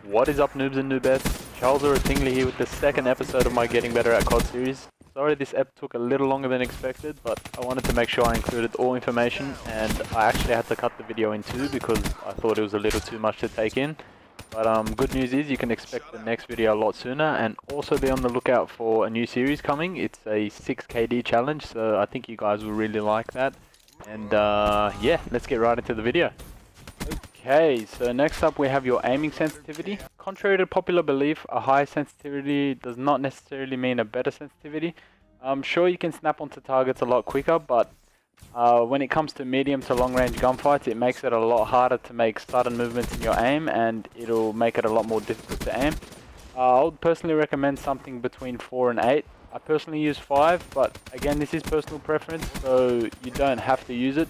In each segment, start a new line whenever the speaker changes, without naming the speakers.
What is up, noobs and noobettes? Charles or Atingleee here with the second episode of my Getting Better at CoD series. Sorry this ep took a little longer than expected, but I wanted to make sure I included all information, and I actually had to cut the video in two because I thought it was a little too much to take in. But good news is you can expect the next video a lot sooner, and also be on the lookout for a new series coming. It's a 6 KD challenge, so I think you guys will really like that. And yeah, let's get right into the video. Okay, so next up we have your aiming sensitivity. Contrary to popular belief, a high sensitivity does not necessarily mean a better sensitivity. Sure, you can snap onto targets a lot quicker, but when it comes to medium to long range gunfights, it makes it a lot harder to make sudden movements in your aim, and it'll make it a lot more difficult to aim. I would personally recommend something between 4 and 8. I personally use 5, but again, this is personal preference, so you don't have to use it.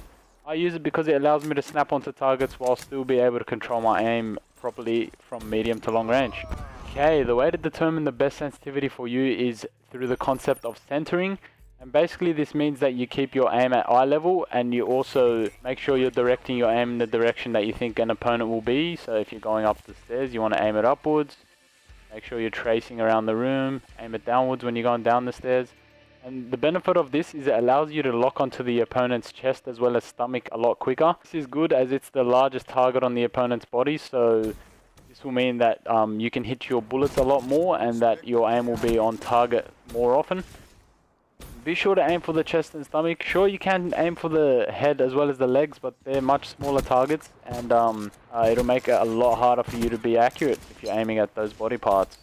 I use it because it allows me to snap onto targets while still be able to control my aim properly from medium to long range. Okay, the way to determine the best sensitivity for you is through the concept of centering. And basically this means that you keep your aim at eye level, and you also make sure you're directing your aim in the direction that you think an opponent will be. So if you're going up the stairs, you want to aim it upwards. Make sure you're tracing around the room, aim it downwards when you're going down the stairs. And the benefit of this is it allows you to lock onto the opponent's chest as well as stomach a lot quicker. This is good as it's the largest target on the opponent's body, so this will mean that you can hit your bullets a lot more and that your aim will be on target more often. Be sure to aim for the chest and stomach. Sure, you can aim for the head as well as the legs, but they're much smaller targets, and it'll make it a lot harder for you to be accurate if you're aiming at those body parts.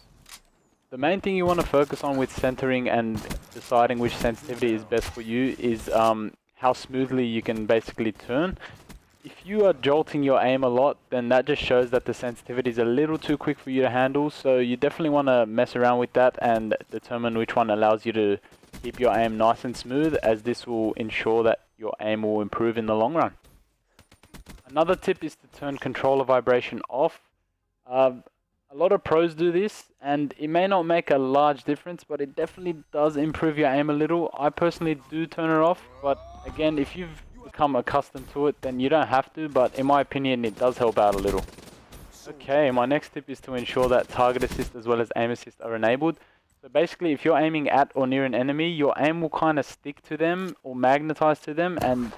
The main thing you want to focus on with centering and deciding which sensitivity is best for you is how smoothly you can basically turn. If you are jolting your aim a lot, then that just shows that the sensitivity is a little too quick for you to handle, so you definitely want to mess around with that and determine which one allows you to keep your aim nice and smooth, as this will ensure that your aim will improve in the long run. Another tip is to turn controller vibration off. A lot of pros do this, and it may not make a large difference, but it definitely does improve your aim a little. I personally do turn it off, but again, if you've become accustomed to it, then you don't have to, but in my opinion, it does help out a little. Okay, my next tip is to ensure that target assist as well as aim assist are enabled. So basically, if you're aiming at or near an enemy, your aim will kind of stick to them or magnetize to them, and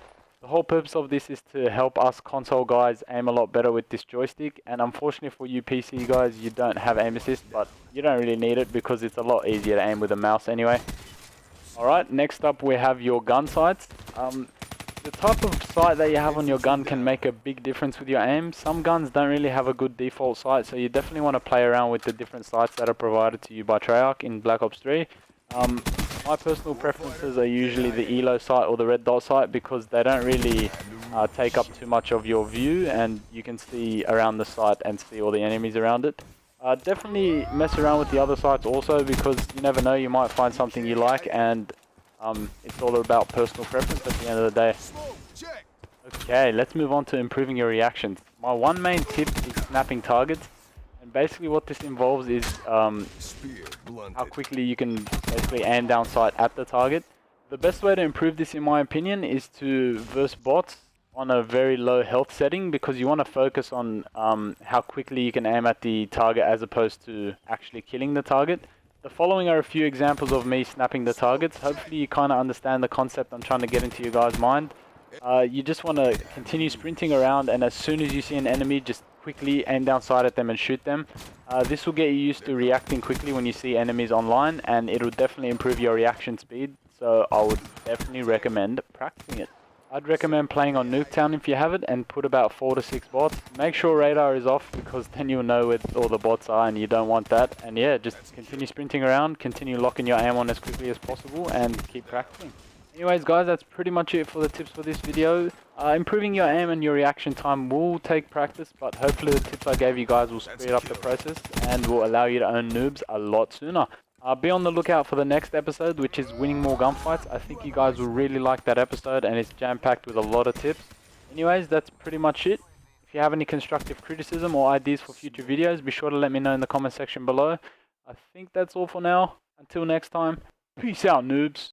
the whole purpose of this is to help us console guys aim a lot better with this joystick. And unfortunately for you PC guys, you don't have aim assist, but you don't really need it because it's a lot easier to aim with a mouse anyway. Alright, next up we have your gun sights. The type of sight that you have on your gun can make a big difference with your aim. Some guns don't really have a good default sight, so you definitely want to play around with the different sights that are provided to you by Treyarch in Black Ops 3. My personal preferences are usually the ELO sight or the red dot sight because they don't really take up too much of your view, and you can see around the sight and see all the enemies around it. Definitely mess around with the other sights also, because you never know, you might find something you like, and it's all about personal preference at the end of the day. Okay, let's move on to improving your reactions. My one main tip is snapping targets. And basically what this involves is how quickly you can basically aim down sight at the target. The best way to improve this, in my opinion, is to verse bots on a very low health setting, because you want to focus on how quickly you can aim at the target as opposed to actually killing the target. The following are a few examples of me snapping the targets. Hopefully you kind of understand the concept I'm trying to get into your guys' mind. You just want to continue sprinting around, and as soon as you see an enemy, just quickly aim down sight at them and shoot them. This will get you used to reacting quickly when you see enemies online, and it'll definitely improve your reaction speed, so I would definitely recommend practicing it. I'd recommend playing on Nuketown if you have it, and put about 4 to 6 bots. Make sure radar is off, because then you'll know where all the bots are and you don't want that. And yeah, just continue sprinting around, continue locking your aim on as quickly as possible, and keep practicing. Anyways guys, that's pretty much it for the tips for this video. Improving your aim and your reaction time will take practice, but hopefully the tips I gave you guys will speed up the process and will allow you to own noobs a lot sooner. Be on the lookout for the next episode, which is winning more gunfights. I think you guys will really like that episode, and it's jam-packed with a lot of tips. Anyways, that's pretty much it. If you have any constructive criticism or ideas for future videos, be sure to let me know in the comment section below. I think that's all for now. Until next time, peace out, noobs.